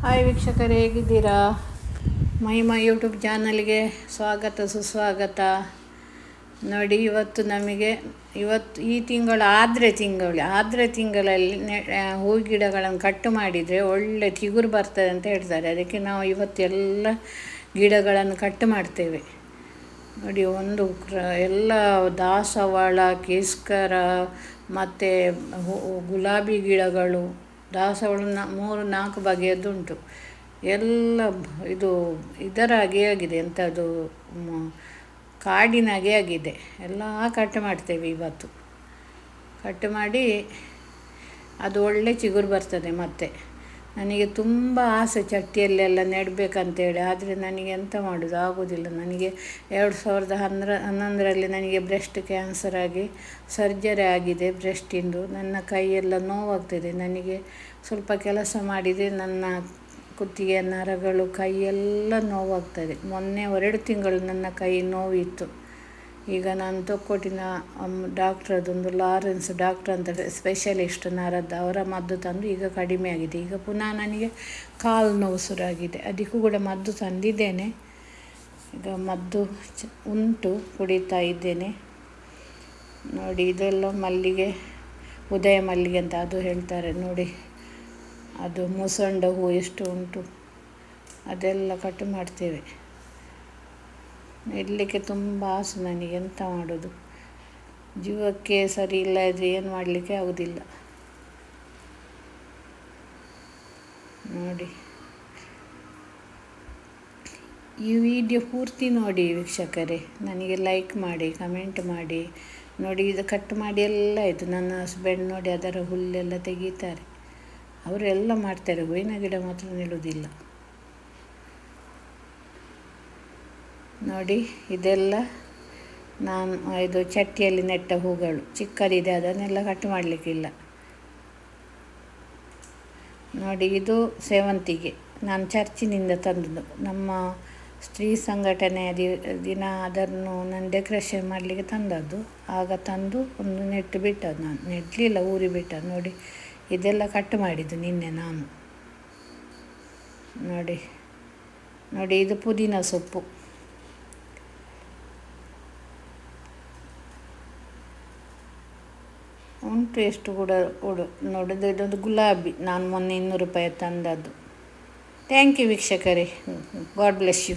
Hi ವೀಕ್ಷಕರೇ, ಹೇಗಿದ್ದೀರಾ? Mahima YouTube ಚಾನಲ್ಗೆ ಸ್ವಾಗತ ಸುಸ್ವಾಗತ. ನೋಡಿ, ಇವತ್ತು ಈ ತಿಂಗಳಲ್ಲಿ ಹೂ ಗಿಡಗಳನ್ನು ಕಟ್ಟು ಮಾಡಿದರೆ ಒಳ್ಳೆ ಚಿಗುರು ಬರ್ತದೆ ಅಂತ ಹೇಳ್ತಾರೆ. ಅದಕ್ಕೆ ನಾವು ಇವತ್ತೆಲ್ಲ ಗಿಡಗಳನ್ನು ಕಟ್ಟು ಮಾಡ್ತೇವೆ. ನೋಡಿ, ಎಲ್ಲ ದಾಸವಾಳ, ಕೇಸ್ಕರ ಮತ್ತು ಗುಲಾಬಿ ಗಿಡಗಳು, ದಾಸವಾಳ 3-4 ಬಗೆಯದ್ದುಂಟು. ಎಲ್ಲ ಇದರಾಗೆ ಆಗಿದೆ, ಎಂಥದ್ದು ಕಾಡಿನಾಗೆ ಆಗಿದೆ. ಎಲ್ಲ ಕಟ್ ಮಾಡ್ತೇವೆ ಇವತ್ತು. ಕಟ್ ಮಾಡಿ ಅದು ಒಳ್ಳೆ ಚಿಗುರು ಬರ್ತದೆ. ಮತ್ತು ನನಗೆ ತುಂಬ ಆಸೆ ಚಟ್ಟಿಯಲ್ಲೆಲ್ಲ ನೆಡಬೇಕಂತೇಳಿ, ಆದರೆ ನನಗೆ ಎಂತ ಮಾಡೋದು ಆಗೋದಿಲ್ಲ. ನನಗೆ 2011ರಲ್ಲಿ ನನಗೆ ಬ್ರೆಸ್ಟ್ ಕ್ಯಾನ್ಸರ್ ಆಗಿ ಸರ್ಜರಿ ಆಗಿದೆ ಬ್ರೆಸ್ಟಿಂದು. ನನ್ನ ಕೈಯೆಲ್ಲ ನೋವಾಗ್ತದೆ. ನನಗೆ ಸ್ವಲ್ಪ ಕೆಲಸ ಮಾಡಿದರೆ ನನ್ನ ಕುತ್ತಿಗೆ ನರಗಳು ಕೈಯೆಲ್ಲ ನೋವಾಗ್ತದೆ. ಮೊನ್ನೆ 2 ತಿಂಗಳು ನನ್ನ ಕೈ ನೋವಿತ್ತು. ಈಗ ನಾನು ತೊಕ್ಕೊಟ್ಟಿನ ಡಾಕ್ಟ್ರದೊಂದು ಲಾರೆನ್ಸ್ ಡಾಕ್ಟ್ರ್ ಅಂತ ಸ್ಪೆಷಲಿಸ್ಟ್ ನರದ್ದು, ಅವರ ಮದ್ದು ತಂದು ಈಗ ಕಡಿಮೆ ಆಗಿದೆ. ಈಗ ಪುನಃ ನನಗೆ ಕಾಲು ನೋವು ಶುರುವಾಗಿದೆ. ಅದಕ್ಕೂ ಕೂಡ ಮದ್ದು ತಂದಿದ್ದೇನೆ. ಈಗ ಮದ್ದು ಉಂಟು, ಕುಡಿತಾ ಇದ್ದೇನೆ. ನೋಡಿ, ಇದೆಲ್ಲ ಮಲ್ಲಿಗೆ, ಉದಯ ಮಲ್ಲಿಗೆ ಅಂತ ಅದು ಹೇಳ್ತಾರೆ ನೋಡಿ. ಅದು ಮುಸಂಡ ಹೂ ಎಷ್ಟು ಉಂಟು, ಅದೆಲ್ಲ ಕಟ್ ಮಾಡ್ತೇವೆ. ನೆಡಲಿಕ್ಕೆ ತುಂಬ ಆಸೆ ನನಗೆ, ಎಂತ ಮಾಡೋದು. ಜೀವಕ್ಕೆ ಸರಿ ಇಲ್ಲ ಇದ್ರೆ ಏನು ಮಾಡಲಿಕ್ಕೆ ಆಗೋದಿಲ್ಲ. ನೋಡಿ, ಈ ವಿಡಿಯೋ ಪೂರ್ತಿ ನೋಡಿ ವೀಕ್ಷಕರೇ. ನನಗೆ ಲೈಕ್ ಮಾಡಿ, ಕಮೆಂಟ್ ಮಾಡಿ. ನೋಡಿ, ಇದು ಕಟ್ ಮಾಡಿ ಎಲ್ಲ ಆಯಿತು. ನನ್ನ ಹಸ್ಬೆಂಡ್ ನೋಡಿ ಅದರ ಹುಲ್ಲೆಲ್ಲ ತೆಗೀತಾರೆ. ಅವರೆಲ್ಲ ಮಾಡ್ತಾರೆ. ಹೂವಿನ ಗಿಡ ಮಾತ್ರ ನೆಡುವುದಿಲ್ಲ. ನೋಡಿ, ಇದೆಲ್ಲ ನಾನು ಇದು ಚಟ್ಟಿಯಲ್ಲಿ ನೆಟ್ಟ ಹೂಗಳು ಚಿಕ್ಕದಿದೆ, ಅದನ್ನೆಲ್ಲ ಕಟ್ ಮಾಡಲಿಕ್ಕಿಲ್ಲ. ನೋಡಿ, ಇದು ಸೇವಂತಿಗೆ ನಾನು ಚರ್ಚಿನಿಂದ ತಂದದ್ದು. ನಮ್ಮ ಸ್ತ್ರೀ ಸಂಘಟನೆಯ ದಿನ ಅದನ್ನು ನಾನು ಡೆಕೋರೇಷನ್ ಮಾಡಲಿಕ್ಕೆ ತಂದದ್ದು. ಆಗ ತಂದು ಒಂದು ನೆಟ್ಟು ಬಿಟ್ಟದ್ದು. ನಾನು ನೆಡಲಿಲ್ಲ, ಊರಿ ಬಿಟ್ಟದ್ದು. ನೋಡಿ, ಇದೆಲ್ಲ ಕಟ್ ಮಾಡಿದ್ದು ನಿನ್ನೆ ನಾನು. ನೋಡಿ, ಇದು ಪುದೀನ ಸೊಪ್ಪು. ಉಂಟು ಎಷ್ಟು ಕೂಡ ನೋಡಿದ್ರೆ. ಇದೊಂದು ಗುಲಾಬಿ ನಾನು ಮೊನ್ನೆ 200 ರೂಪಾಯಿ ತಂದದ್ದು. ಥ್ಯಾಂಕ್ ಯು ವೀಕ್ಷಕರೇ. God bless you.